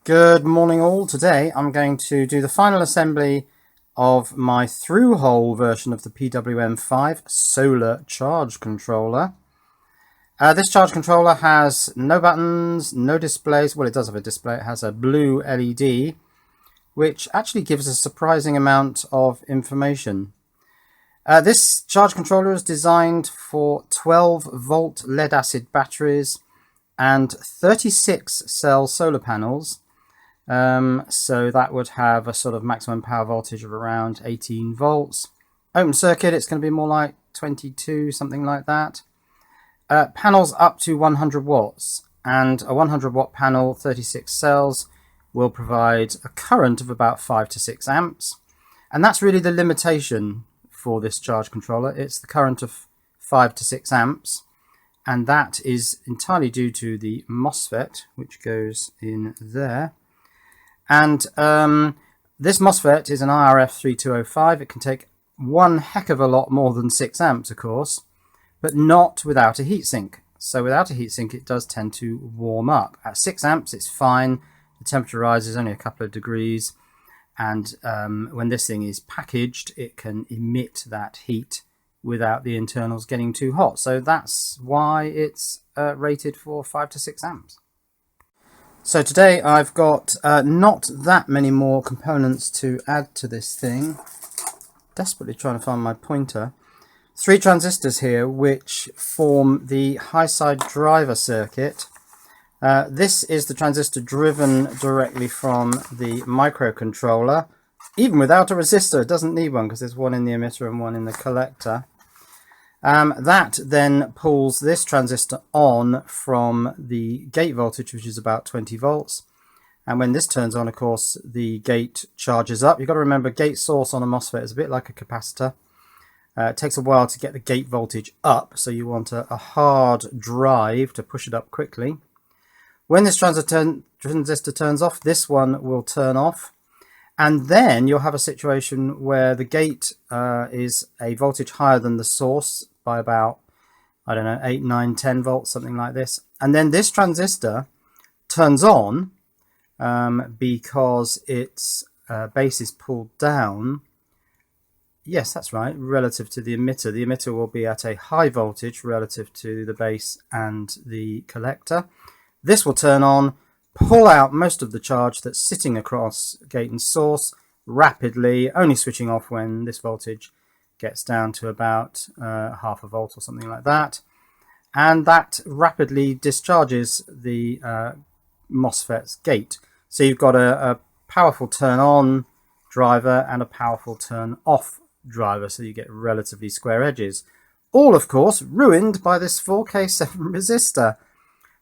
Good morning all. Today I'm going to do the final assembly of my ThruHole version of the PWM5 solar charge controller. This charge controller has no buttons, no displays. Well, it does have a display. It has a blue LED, which actually gives a surprising amount of information. This charge controller is designed for 12-volt lead-acid batteries and 36 cell solar panels. So that would have a sort of maximum power voltage of around 18 volts. Open circuit, it's going to be more like 22, something like that. Panels up to 100 watts, and a 100 watt panel, 36 cells, will provide a current of about 5 to 6 amps. And that's really the limitation for this charge controller. It's the current of 5 to 6 amps. And that is entirely due to the MOSFET, which goes in there. And this MOSFET is an IRF3205. It can take one heck of a lot more than 6 amps, of course, but not without a heatsink. So without a heatsink, it does tend to warm up. At 6 amps, it's fine. The temperature rises only a couple of degrees. And when this thing is packaged, it can emit that heat without the internals getting too hot. So that's why it's rated for 5 to 6 amps. So today I've got not that many more components to add to this thing. Desperately trying to find my pointer. 3 transistors here which form the Highside driver circuit. This is the transistor driven directly from the microcontroller. Even without a resistor, it doesn't need one because there's one in the emitter and one in the collector. That then pulls this transistor on from the gate voltage, which is about 20 volts. And when this turns on, of course, the gate charges up. You've got to remember, gate source on a MOSFET is a bit like a capacitor. It takes a while to get the gate voltage up, so you want a hard drive to push it up quickly. When this transistor turns off, this one will turn off. And then you'll have a situation where the gate is a voltage higher than the source by about, I don't know, 8, 9, 10 volts, something like this. And then this transistor turns on because its base is pulled down. Yes, that's right, relative to the emitter. The emitter will be at a high voltage relative to the base and the collector. This will turn on, pull out most of the charge that's sitting across gate and source rapidly, only switching off when this voltage gets down to about half a volt or something like that. And that rapidly discharges the MOSFET's gate. So you've got a powerful turn on driver and a powerful turn off driver, so you get relatively square edges. All, of course, ruined by this 4K7 resistor.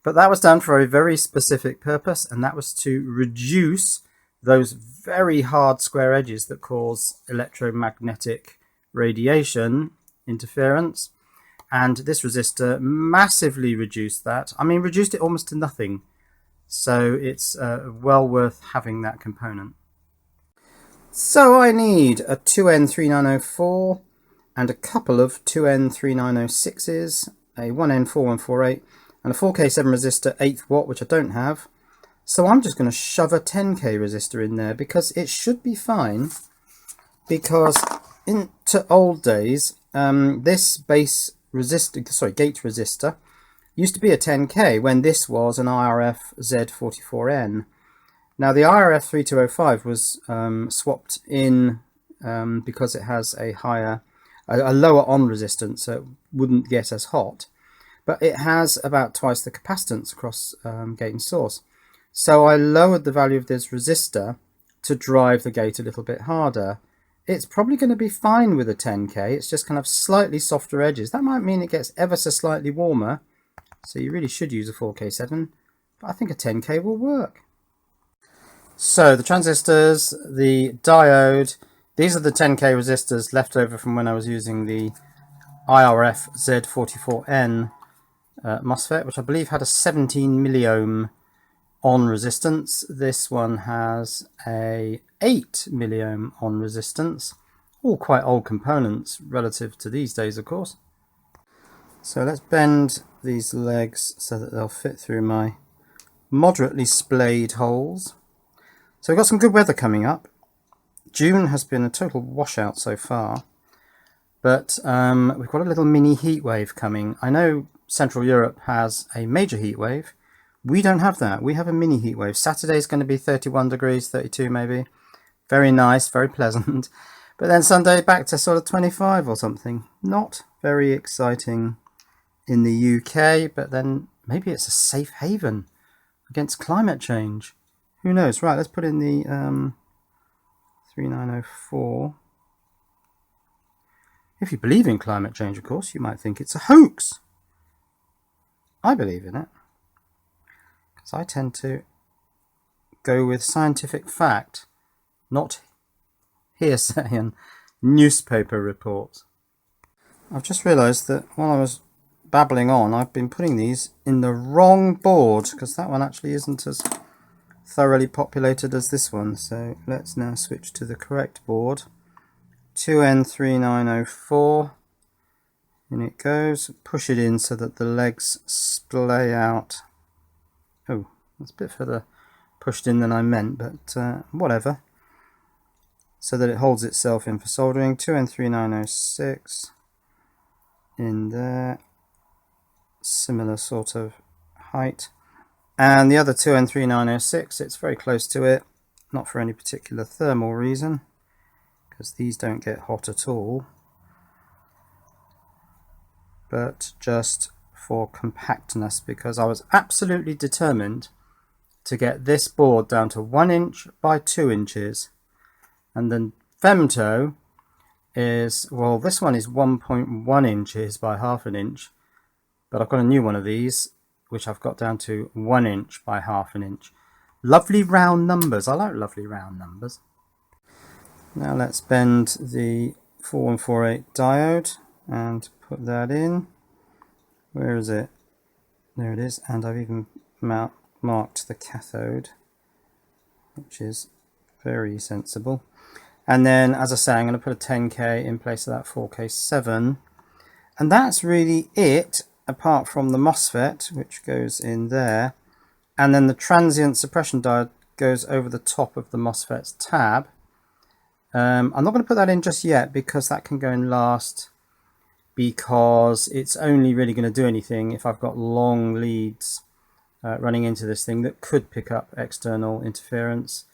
But that was done for a very specific purpose, and that was to reduce those very hard square edges that cause electromagnetic radiation interference. And this resistor massively reduced that. I mean, reduced it almost to nothing. So it's well worth having that component. So I need a 2N3904 and a couple of 2N3906s, a 1N4148, and a 4K7 resistor 8th watt, which I don't have. So I'm just going to shove a 10K resistor in there because it should be fine. Because into old days, this base resistor, gate resistor used to be a 10K when this was an IRF3205. Now the IRF3205 was swapped in because it has a lower on resistance, so it wouldn't get as hot. But it has about twice the capacitance across gate and source. So I lowered the value of this resistor to drive the gate a little bit harder. It's probably going to be fine with a 10K. It's just kind of slightly softer edges. That might mean it gets ever so slightly warmer. So you really should use a 4K7. But I think a 10K will work. So the transistors, the diode, these are the 10K resistors left over from when I was using the IRF3205 MOSFET, which I believe had a 17 milliohm on resistance. This one has a 8 milliohm on resistance. All quite old components relative to these days, of course. So let's bend these legs so that they'll fit through my moderately splayed holes. So we've got some good weather coming up. June has been a total washout so far, but we've got a little mini heat wave coming. I know Central Europe has a major heat wave. We don't have that. We have a mini heat wave. Saturday's going to be 31 degrees, 32 maybe. Very nice, very pleasant. But then Sunday back to sort of 25 or something. Not very exciting in the UK, but then maybe it's a safe haven against climate change. Who knows? Right, let's put in the 3904. If you believe in climate change, of course, you might think it's a hoax. I believe in it, because I tend to go with scientific fact, not hearsay and newspaper reports. I've just realised that while I was babbling on, I've been putting these in the wrong board, because that one actually isn't as thoroughly populated as this one. So let's now switch to the correct board. 2N3904. In it goes. Push it in so that the legs splay out. Oh, that's a bit further pushed in than I meant, but whatever. So that it holds itself in for soldering. 2N3906 in there. Similar sort of height. And the other 2N3906, it's very close to it. Not for any particular thermal reason, because these don't get hot at all, but just for compactness, because I was absolutely determined to get this board down to 1 inch by 2 inches. And then femto is, well, this one is 1.1 inches by half an inch, but I've got a new one of these which I've got down to 1 inch by half an inch. Lovely round numbers. I like lovely round numbers. Now let's bend the 4148 diode and put that in. Where is it? There it is. And I've even marked the cathode, which is very sensible. And then, as I say, I'm going to put a 10K in place of that 4K7. And that's really it, apart from the MOSFET, which goes in there. And then the transient suppression diode goes over the top of the MOSFET's tab. I'm not going to put that in just yet, because that can go in last, because it's only really going to do anything if I've got long leads running into this thing that could pick up external interference,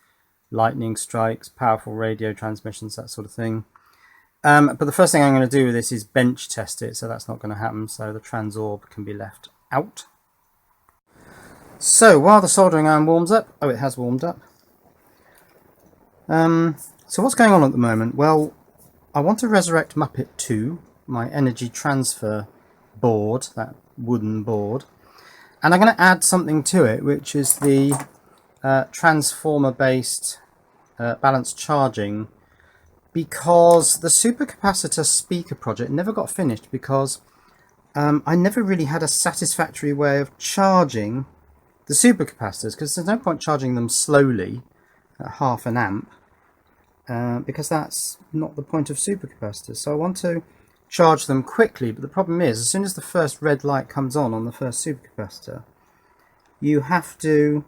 lightning strikes, powerful radio transmissions, that sort of thing. But the first thing I'm going to do with this is bench test it, so that's not going to happen, so the transorb can be left out. So while the soldering iron warms up, oh, it has warmed up. So what's going on at the moment? Well, I want to resurrect Muppet 2, my energy transfer board, that wooden board, and I'm going to add something to it, which is the transformer-based balanced charging, because the supercapacitor speaker project never got finished, because I never really had a satisfactory way of charging the supercapacitors, because there's no point charging them slowly at half an amp, because that's not the point of supercapacitors. So I want to charge them quickly, but the problem is, as soon as the first red light comes on the first supercapacitor, you have to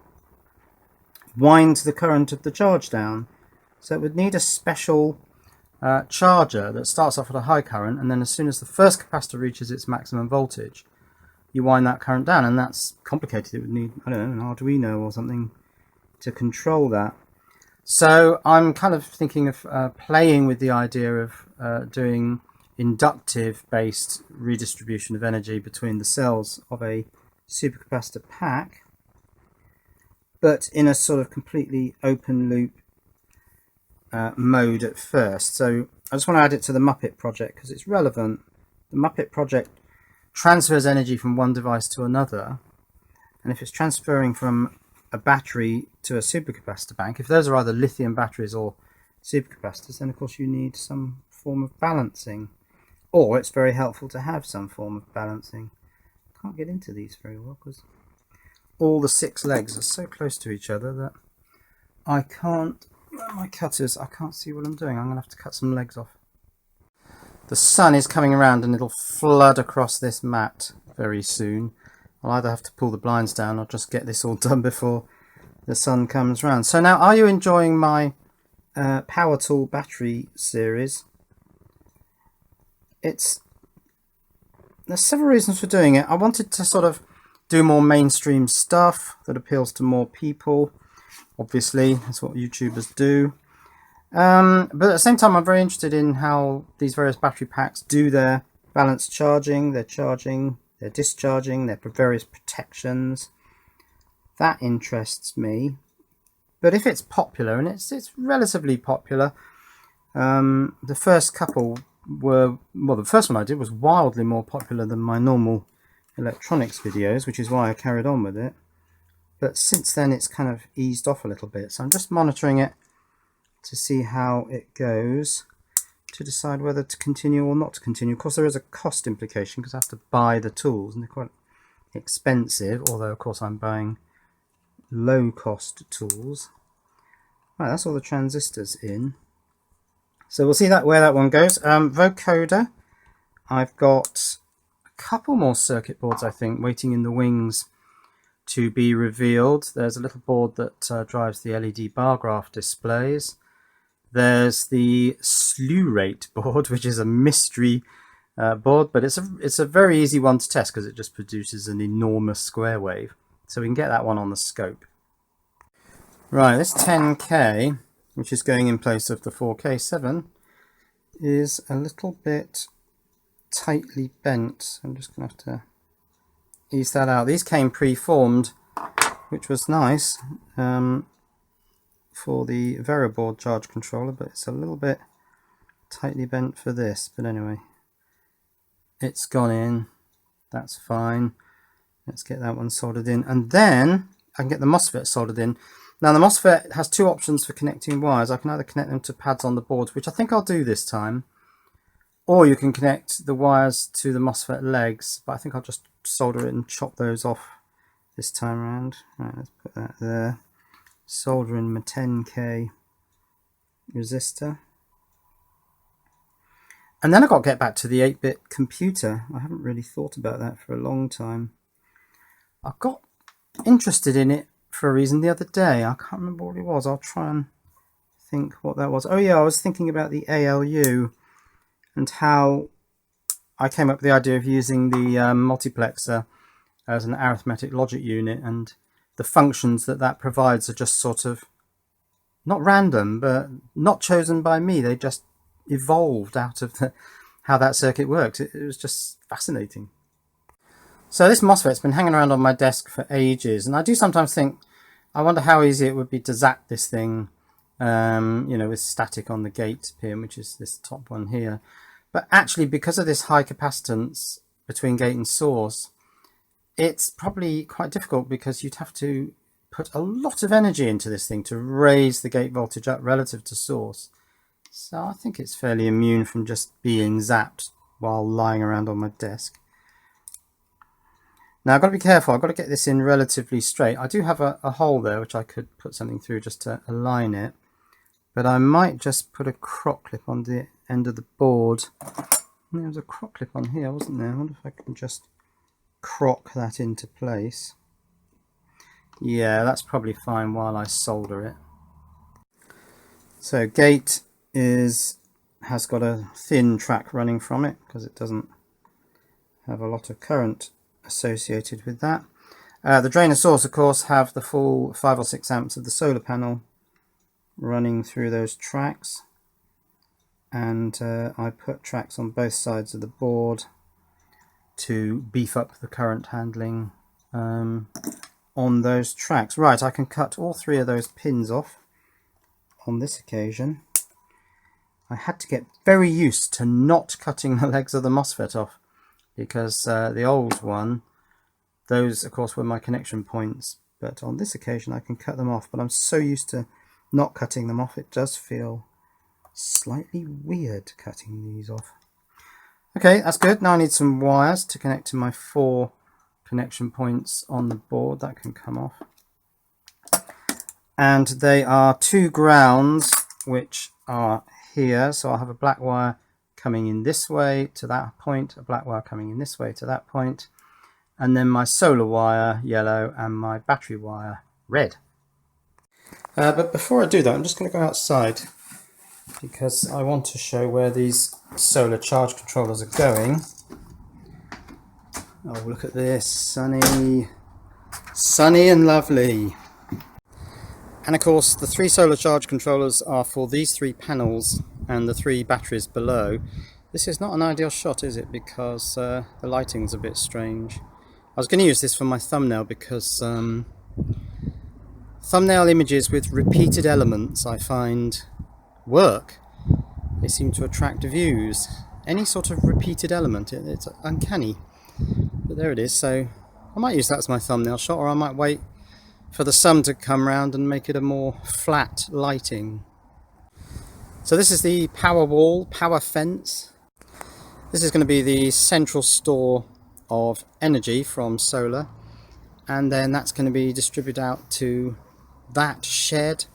wind the current of the charge down. So it would need a special charger that starts off at a high current, and then as soon as the first capacitor reaches its maximum voltage, you wind that current down, and that's complicated. It would need, I don't know, an Arduino or something to control that. So I'm kind of thinking of playing with the idea of doing inductive based redistribution of energy between the cells of a supercapacitor pack, but in a sort of completely open loop mode at first. So I just want to add it to the Muppet project because it's relevant. The Muppet project transfers energy from one device to another, and if it's transferring from a battery to a supercapacitor bank, if those are either lithium batteries or supercapacitors, then of course you need some form of balancing, or it's very helpful to have some form of balancing. I can't get into these very well because all the 6 legs are so close to each other that I can't, my cutters, I can't see what I'm doing. I'm going to have to cut some legs off. The sun is coming around and it'll flood across this mat very soon. I'll either have to pull the blinds down or just get this all done before the sun comes round. So now, are you enjoying my power tool battery series? There's several reasons for doing it. I wanted to sort of do more mainstream stuff that appeals to more people. Obviously, that's what YouTubers do. But at the same time, I'm very interested in how these various battery packs do their balanced charging, their discharging, their various protections. That interests me. But if it's popular, and it's relatively popular, the first couple were, well, the first one I did was wildly more popular than my normal electronics videos, which is why I carried on with it. But since then it's kind of eased off a little bit, so I'm just monitoring it to see how it goes, to decide whether to continue or not to continue. Of course, there is a cost implication because I have to buy the tools, and they're quite expensive, although of course I'm buying low cost tools. Right, that's all the transistors in. So we'll see where that one goes. Vocoder, I've got a couple more circuit boards, I think, waiting in the wings to be revealed. There's a little board that drives the LED bar graph displays. There's the slew rate board, which is a mystery board, but it's a very easy one to test because it just produces an enormous square wave. So we can get that one on the scope. Right, this 10K, which is going in place of the 4K7, is a little bit tightly bent. I'm just going to have to ease that out. These came pre-formed, which was nice for the Veriboard charge controller, but it's a little bit tightly bent for this. But anyway, it's gone in. That's fine. Let's get that one soldered in, and then I can get the MOSFET soldered in. Now the MOSFET has two options for connecting wires. I can either connect them to pads on the board, which I think I'll do this time, or you can connect the wires to the MOSFET legs, but I think I'll just solder it and chop those off this time around. Right, let's put that there. Solder in my 10K resistor. And then I've got to get back to the 8-bit computer. I haven't really thought about that for a long time. I got interested in it for a reason the other day. I can't remember what it was. I'll try and think what that was. Oh yeah, I was thinking about the ALU and how I came up with the idea of using the multiplexer as an arithmetic logic unit, and the functions that provides are just sort of not random, but not chosen by me. They just evolved out of how that circuit works. It was just fascinating. So this MOSFET's been hanging around on my desk for ages, and I do sometimes think, I wonder how easy it would be to zap this thing, you know, with static on the gate pin, which is this top one here. But actually, because of this high capacitance between gate and source, it's probably quite difficult, because you'd have to put a lot of energy into this thing to raise the gate voltage up relative to source. So I think it's fairly immune from just being zapped while lying around on my desk. Now I've got to be careful. I've got to get this in relatively straight. I do have a hole there which I could put something through just to align it, but I might just put a crock clip on the end of the board. There was a crock clip on here, wasn't there? I wonder if I can just crock that into place. Yeah, that's probably fine while I solder it. So gate has got a thin track running from it because it doesn't have a lot of current associated with that. The drain and source, of course, have the full 5 or 6 amps of the solar panel running through those tracks, and I put tracks on both sides of the board to beef up the current handling on those tracks. Right, I can cut all 3 of those pins off on this occasion. I had to get very used to not cutting the legs of the MOSFET off, because the old one, those of course were my connection points, but on this occasion I can cut them off. But I'm so used to not cutting them off, it does feel slightly weird cutting these off. Okay, that's good. Now I need some wires to connect to my 4 connection points on the board. That can come off. And they are 2 grounds, which are here. So I'll have a black wire coming in this way to that point, a black wire coming in this way to that point, and then my solar wire yellow and my battery wire red. But before I do that, I'm just going to go outside because I want to show where these solar charge controllers are going. Oh, look at this, sunny and lovely. And of course the 3 solar charge controllers are for these 3 panels and the 3 batteries below. This is not an ideal shot, is it? Because the lighting's a bit strange. I was going to use this for my thumbnail because thumbnail images with repeated elements I find work. They seem to attract views. Any sort of repeated element, it's uncanny. But there it is, so I might use that as my thumbnail shot, or I might wait for the sun to come round and make it a more flat lighting. So this is the power wall, power fence. This is going to be the central store of energy from solar, and then that's going to be distributed out to that shed,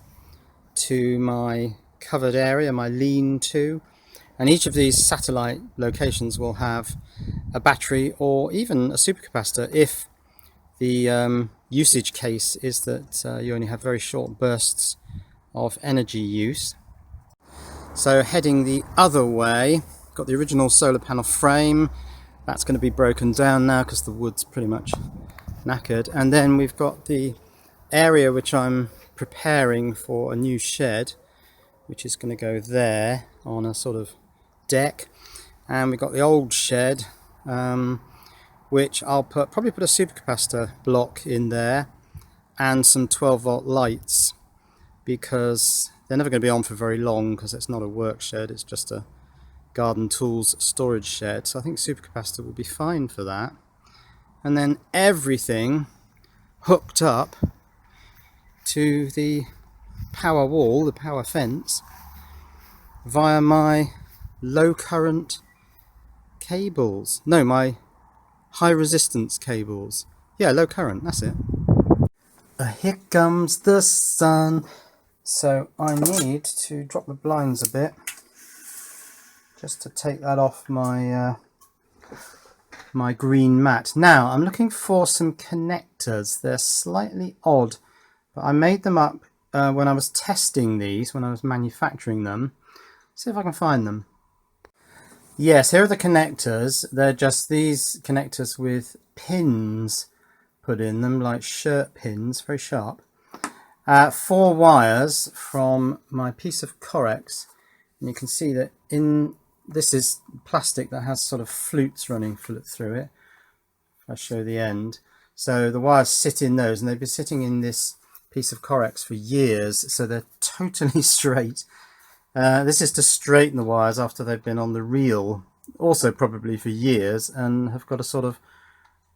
to my covered area, my lean-to, and each of these satellite locations will have a battery or even a supercapacitor if the usage case is that you only have very short bursts of energy use. So heading the other way, got the original solar panel frame. That's going to be broken down now because the wood's pretty much knackered. And then we've got the area which I'm preparing for a new shed, which is going to go there on a sort of deck. And we've got the old shed, which I'll probably put a supercapacitor block in there and some 12-volt lights, because they're never going to be on for very long because it's not a work shed, it's just a garden tools storage shed. So I think supercapacitor will be fine for that. And then everything hooked up to the power wall, the power fence, via my low current cables. No, my high resistance cables. Yeah, low current, that's it. Here comes the sun. So I need to drop the blinds a bit just to take that off my my green mat. Now I'm looking for some connectors. They're slightly odd, but I made them up when I was testing these, when I was manufacturing them. See if I can find them. Yes, here are the connectors. They're just these connectors with pins put in them, like shirt pins, very sharp. 4 wires from my piece of Corex, and you can see that this is plastic that has sort of flutes running through it. I'll show the end. So the wires sit in those, and they've been sitting in this piece of Corex for years, so they're totally straight. This is to straighten the wires after they've been on the reel, also probably for years, and have got a sort of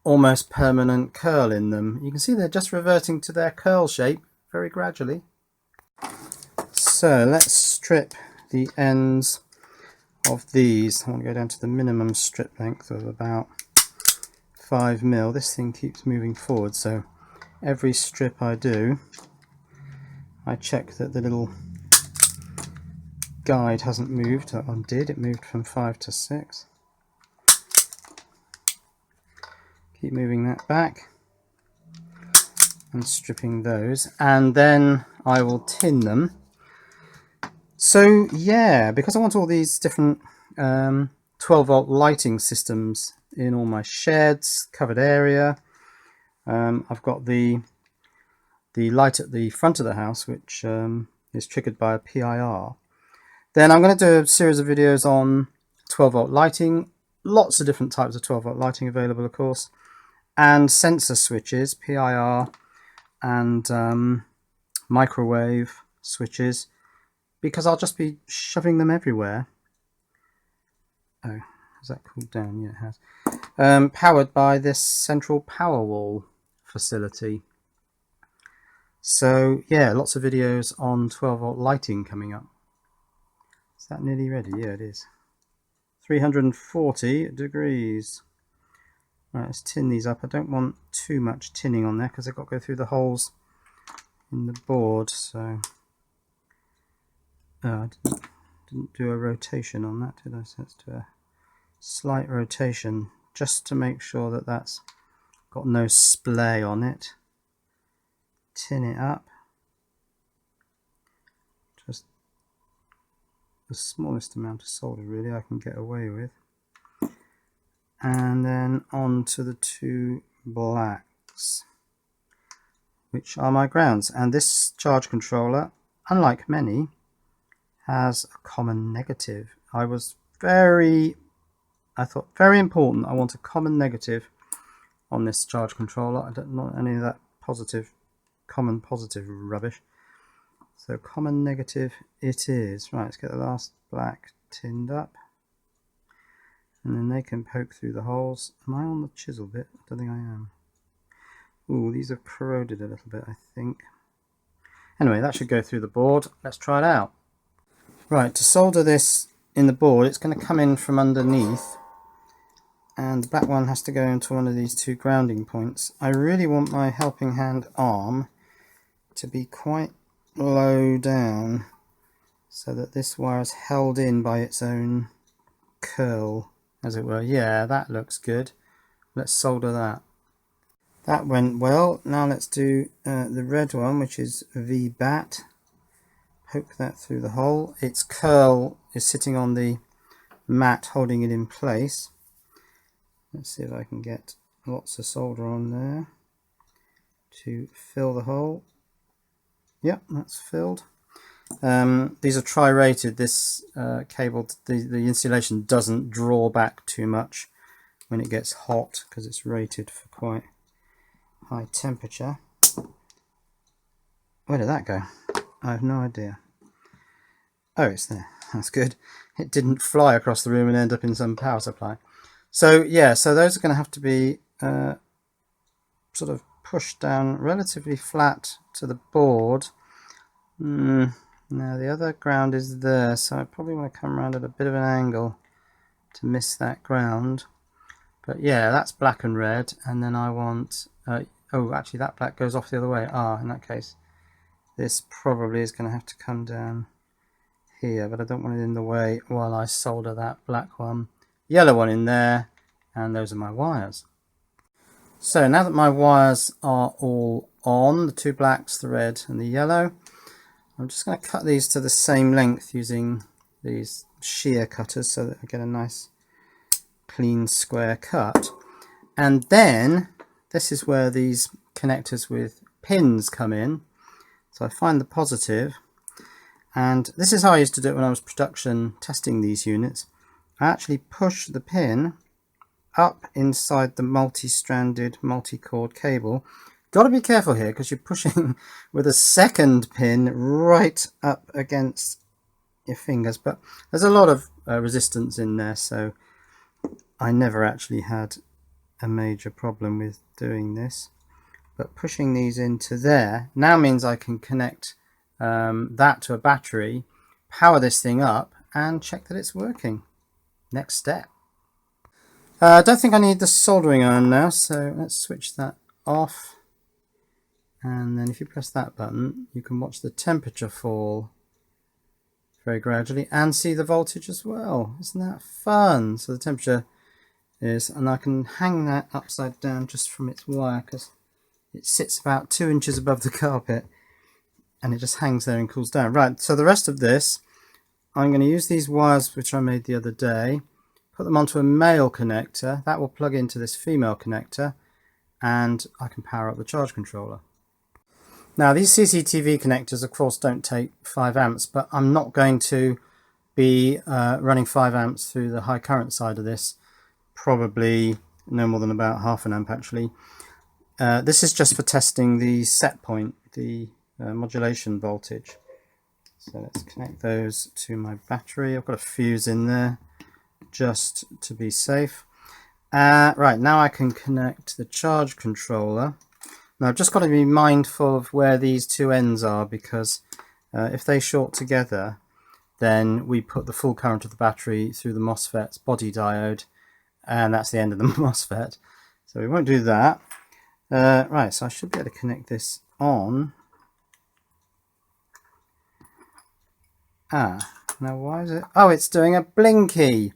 almost permanent curl in them. You can see they're just reverting to their curl shape very gradually. So let's strip the ends of these. I want to go down to the minimum strip length of about 5mm. This thing keeps moving forward, so every strip I do, I check that the little guide hasn't moved. That one did. It moved from 5 to 6. Keep moving that back and stripping those, and then I will tin them. So yeah, because I want all these different 12-volt lighting systems in all my sheds, covered area. I've got the light at the front of the house, which is triggered by a PIR. Then I'm going to do a series of videos on 12-volt lighting. Lots of different types of 12-volt lighting available, of course, and sensor switches, PIR, and microwave switches, because I'll just be shoving them everywhere. Oh, has that cooled down? Yeah, it has. Powered by this central power wall facility. So yeah, lots of videos on 12-volt lighting coming up. Is that nearly ready? Yeah, it is. 340 degrees. Right, let's tin these up. I don't want too much tinning on there because I've got to go through the holes in the board. So I didn't do a rotation on that, did I? So let's do a slight rotation just to make sure that that's got no splay on it. Tin it up. the smallest amount of solder really I can get away with. And then on to the two blacks, which are my grounds. And this charge controller, unlike many, has a common negative. I thought very important, I want a common negative on this charge controller. I don't want any of that common positive rubbish. So common negative it is. Right, let's get the last black tinned up. And then they can poke through the holes. Am I on the chisel bit? I don't think I am. Ooh, these have corroded a little bit, I think. Anyway, that should go through the board. Let's try it out. Right, to solder this in the board, it's going to come in from underneath. And the black one has to go into one of these two grounding points. I really want my helping hand arm to be quite low down so that this wire is held in by its own curl, as it were. Yeah, that looks good. Let's solder that. That went well. Now let's do the red one, which is VBAT. Poke that through the hole. Its curl is sitting on the mat holding it in place. Let's see if I can get lots of solder on there to fill the hole. Yep, that's filled. These are tri-rated. This cable, the insulation doesn't draw back too much when it gets hot because it's rated for quite high temperature. Where did that go? I have no idea. Oh, it's there. That's good. It didn't fly across the room and end up in some power supply. So yeah, so those are going to have to be sort of pushed down relatively flat to the board. Now the other ground is there, so I probably want to come around at a bit of an angle to miss that ground. But yeah, that's black and red, and then I want oh, actually that black goes off the other way. In that case this probably is going to have to come down here, but I don't want it in the way while I solder that black one. Yellow one in there, and those are my wires. So now that my wires are all on, the two blacks, the red and the yellow, I'm just going to cut these to the same length using these shear cutters so that I get a nice clean square cut. And then this is where these connectors with pins come in. So I find the positive, and this is how I used to do it when I was production testing these units. I actually push the pin up inside the multi-stranded multi-cord cable. Got to be careful here because you're pushing with a second pin right up against your fingers, but there's a lot of resistance in there, so I never actually had a major problem with doing this. But pushing these into there now means I can connect that to a battery, power this thing up, and check that it's working. Next step. I don't think I need the soldering iron now, so let's switch that off. And then if you press that button, you can watch the temperature fall very gradually and see the voltage as well. Isn't that fun? So the temperature is, and I can hang that upside down just from its wire because it sits about 2 inches above the carpet and it just hangs there and cools down. Right, so the rest of this, I'm going to use these wires which I made the other day, put them onto a male connector. That will plug into this female connector and I can power up the charge controller. Now these CCTV connectors of course don't take 5 amps, but I'm not going to be running 5 amps through the high current side of this, probably no more than about half an amp actually. This is just for testing the set point, the modulation voltage. So let's connect those to my battery. I've got a fuse in there just to be safe. Right, now I can connect the charge controller. Now I've just got to be mindful of where these two ends are because if they short together, then we put the full current of the battery through the MOSFET's body diode, and that's the end of the MOSFET. So we won't do that. Right, so I should be able to connect this on. Now why is it? Oh, it's doing a blinky.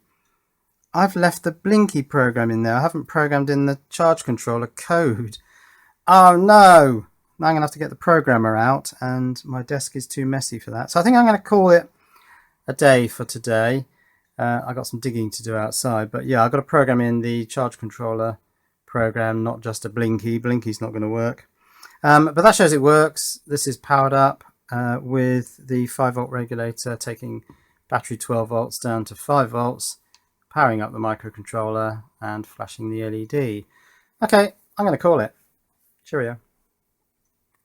I've left the blinky program in there. I haven't programmed in the charge controller code. Oh no! Now I'm going to have to get the programmer out, and my desk is too messy for that. So I think I'm going to call it a day for today. I got some digging to do outside, but yeah, I've got to program in the charge controller program, not just a blinky. Blinky's not going to work. But that shows it works. This is powered up with the 5-volt regulator, taking battery 12 volts down to 5 volts, powering up the microcontroller and flashing the LED. Okay, I'm going to call it. Cheerio.